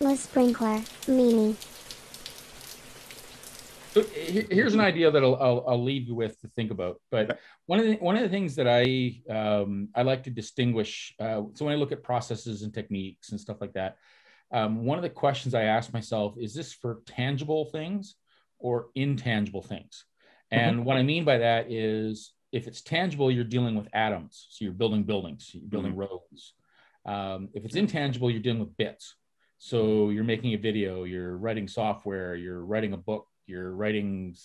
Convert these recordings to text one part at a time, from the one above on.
Le sprinkler, meaning. So here's an idea that I'll leave you with to think about. But one of the things that I like to distinguish. So when I look at processes and techniques and stuff like that, one of the questions I ask myself is this for tangible things or intangible things? And what I mean by that is if it's tangible, you're dealing with atoms. So you're building buildings, you're building roads. If it's intangible, you're dealing with bits. So you're making a video, you're writing software, you're writing a book, you're writing,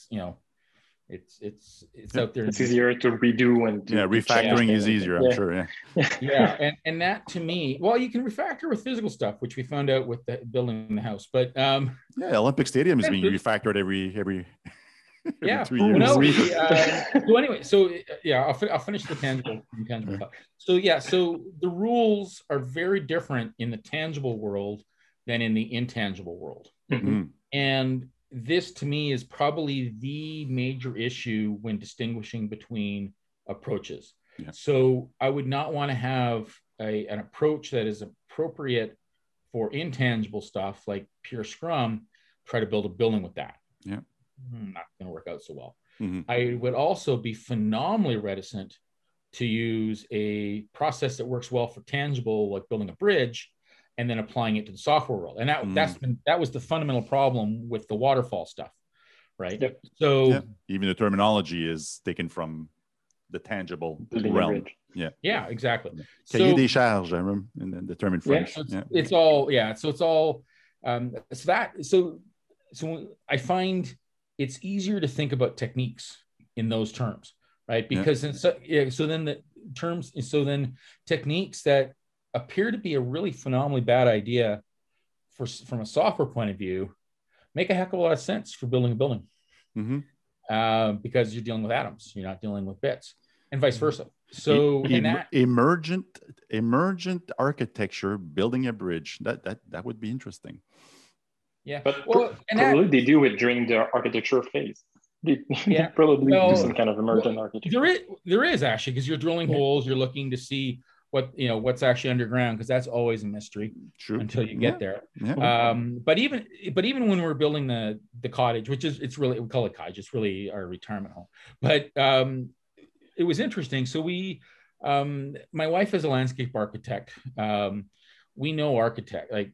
it's out there. It's easier to redo and refactoring is easier, I'm sure. Yeah. And that to me, well, you can refactor with physical stuff, which we found out with the building the house. But Olympic Stadium is being refactored every 2 years. So anyway, I'll finish the tangible thought. So the rules are very different in the tangible world than in the intangible world. And this to me is probably the major issue when distinguishing between approaches. So I would not want to have an approach that is appropriate for intangible stuff like pure Scrum, try to build a building with that. Not going to work out so well. I would also be phenomenally reticent to use a process that works well for tangible, like building a bridge, and then applying it to the software world. And that was the fundamental problem with the waterfall stuff, right? So even the terminology is taken from the tangible realm. Yeah, exactly. Cahier des charges, I remember, in the term in French. It's all. So I find it's easier to think about techniques in those terms, right? Because then techniques that appear to be a really phenomenally bad idea from a software point of view make a heck of a lot of sense for building a building, because you're dealing with atoms, you're not dealing with bits, and vice versa. So emergent architecture, building a bridge, that would be interesting. Yeah, but probably they do it during the architecture phase. They probably do some kind of emergent architecture. There is actually, because you're drilling holes, you're looking to see what's actually underground, because that's always a mystery until you get there. But even when we're building the cottage, which is, we call it cottage, it's really our retirement home. But it was interesting. So my wife is a landscape architect. We know architect, like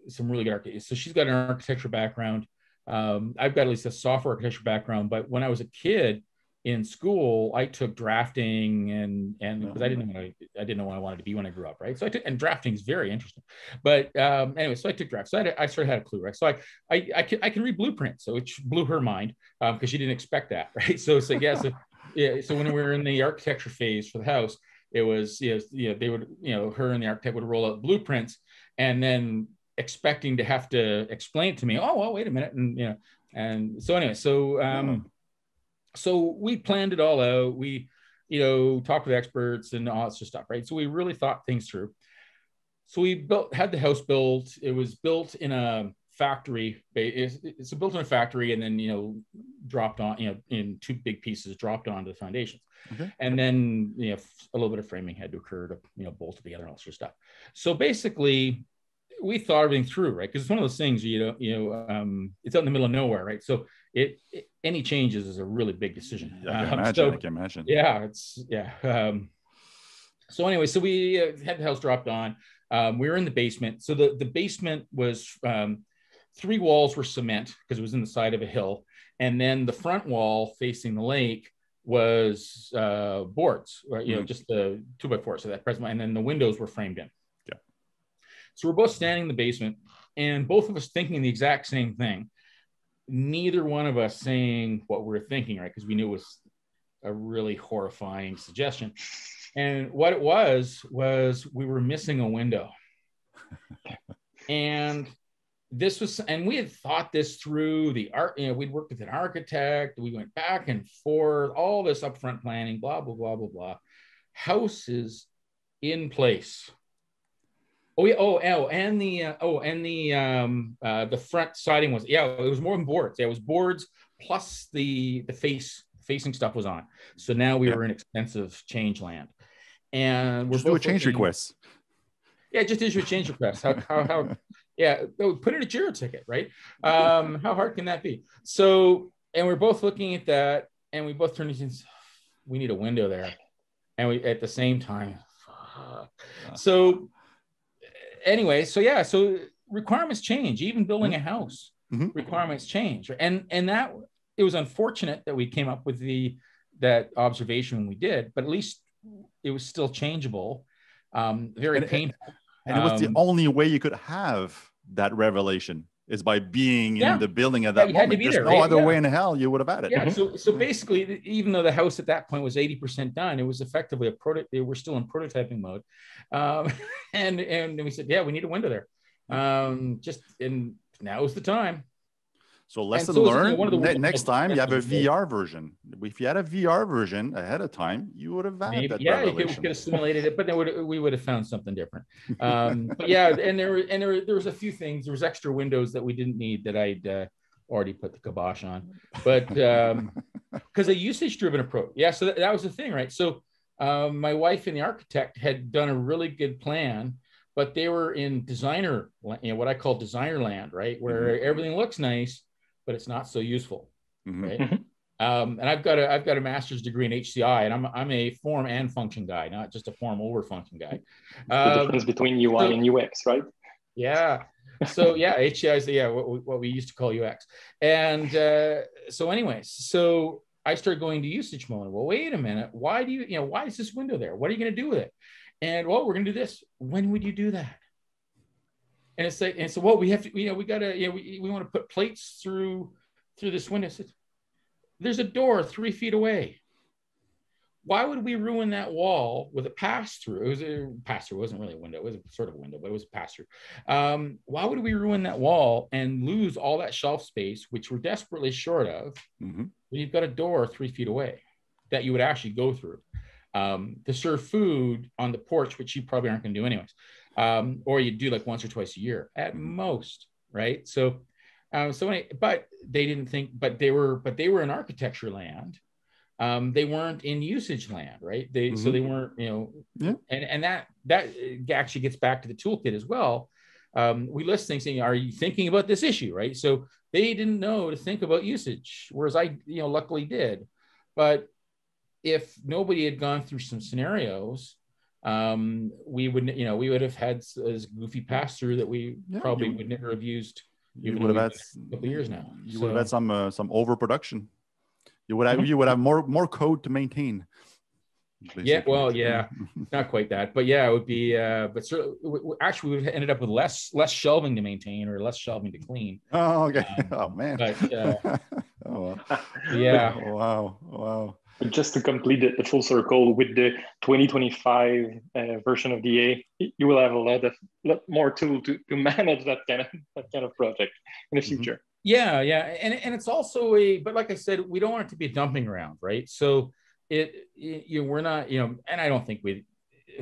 some really good architects. So she's got an architecture background. I've got at least a software architecture background. But when I was a kid in school, I took drafting and because I didn't know what I wanted to be when I grew up, right? So and drafting is very interesting. But anyway, so I took draft. So I sort of had a clue, right? So I can read blueprints, so which blew her mind because she didn't expect that, right? So when we were in the architecture phase for the house, it was they would her and the architect would roll out blueprints, and then expecting to have to explain it to me. Oh, well, wait a minute, and so anyway, so we planned it all out. We, talked with experts and all that sort of stuff, right? So we really thought things through. So we had the house built. It was built in a factory. It's built in a factory, and then dropped on, in two big pieces, dropped onto the foundations, and then a little bit of framing had to occur to bolt together and all sorts of stuff. So basically, we thought everything through, right? Because it's one of those things, it's out in the middle of nowhere, right? So any changes is a really big decision. I can imagine. So anyway, so we had the house dropped on. We were in the basement. So the basement was 3 walls were cement because it was in the side of a hill, and then the front wall facing the lake was boards, right? Just the 2x4. So that present, and then the windows were framed in. So we're both standing in the basement, and both of us thinking the exact same thing. Neither one of us saying what we're thinking, right? Because we knew it was a really horrifying suggestion. And what it was we were missing a window. And we had thought this through. We'd worked with an architect. We went back and forth, all this upfront planning, blah, blah, blah, blah, blah. House is in place. And the front siding was, it was more than boards. It was boards plus the facing stuff was on. So now we were in expensive change land, and we're just do a change request. Yeah, just issue a change request. How Yeah, put in a Jira ticket, right? How hard can that be? So, and we're both looking at that, and we both turned to, we need a window there, and we at the same time. So, anyway, so requirements change. Even building a house, requirements change, and that it was unfortunate that we came up with that observation when we did, but at least it was still changeable. Very painful. And it was the only way you could have that revelation is by being in the building at that moment. There's no other way in hell you would have had it. Yeah. So basically, even though the house at that point was 80% done, it was effectively they were still in prototyping mode. And we said, yeah, we need a window there. And now is the time. So lesson learned. Next time you have a VR version. If you had a VR version ahead of time, you would have had that revelation. We could have simulated it, but then we would have found something different. But yeah, and there was a few things. There was extra windows that we didn't need that I'd already put the kibosh on. But because a usage-driven approach, so that was the thing, right? So my wife and the architect had done a really good plan, but they were in designer, what I call designer land, right, where everything looks nice, but it's not so useful, right? And I've got a master's degree in HCI, and I'm a form and function guy, not just a form over function guy. The difference between UI and UX, right? Yeah. So HCI is what we used to call UX. And so anyways, so I started going to usage mode. Well, wait a minute. Why is this window there? What are you going to do with it? And well, we're going to do this. When would you do that? And it's like, we have to, we want to put plates through this window. There's a door 3 feet away. Why would we ruin that wall with a pass-through? It was a pass-through. It wasn't really a window. It was sort of a window, but it was a pass-through. Why would we ruin that wall and lose all that shelf space, which we're desperately short of, when you've got a door 3 feet away that you would actually go through to serve food on the porch, which you probably aren't going to do anyways. Or you do like once or twice a year at most, right? So, but they didn't think, but they were in architecture land. They weren't in usage land, right? So they weren't, and that actually gets back to the toolkit as well. We list things saying, are you thinking about this issue, right? So they didn't know to think about usage, whereas I, luckily did. But if nobody had gone through some scenarios, we would have had this goofy pass through that we probably would never have used. You would have had a couple of years now. You would have had some overproduction. You would have more code to maintain. Basically. Yeah, well, not quite that, but it would be. But actually, we would have ended up with less shelving to maintain or less shelving to clean. Oh, okay. Oh man. But, oh, yeah. Wow. But just to complete the full circle with the 2025 version of DA, you will have a lot more tool to manage that kind of project in the future. Yeah, and it's also but like I said, we don't want it to be a dumping ground, right? So we're not, and I don't think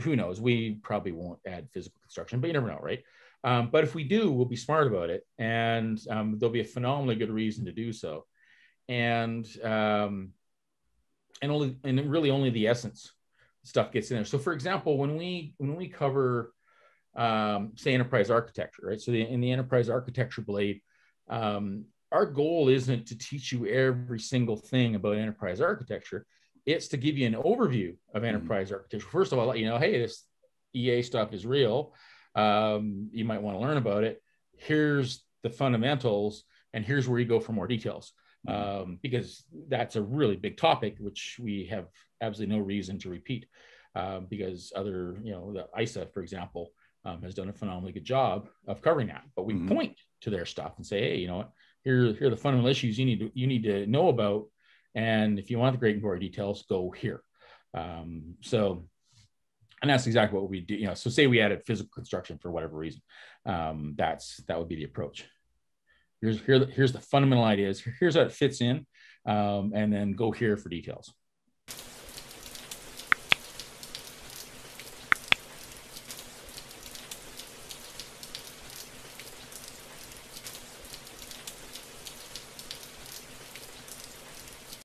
who knows, we probably won't add physical construction, but you never know, right? But if we do, we'll be smart about it, and there'll be a phenomenally good reason to do so, and really only the essence stuff gets in there. So for example, when we cover say enterprise architecture, right? So in the enterprise architecture blade, our goal isn't to teach you every single thing about enterprise architecture. It's to give you an overview of enterprise architecture. First of all, let you know, hey, this EA stuff is real. You might want to learn about it. Here's the fundamentals, and here's where you go for more details. Because that's a really big topic, which we have absolutely no reason to repeat, because the ISA, for example, has done a phenomenally good job of covering that. But we point to their stuff and say, hey, you know what, here are the fundamental issues you need to know about, and if you want the great and gory details, go here. And that's exactly what we do. So say we added physical construction for whatever reason, that would be the approach. Here's the fundamental ideas. Here's how it fits in, and then go here for details.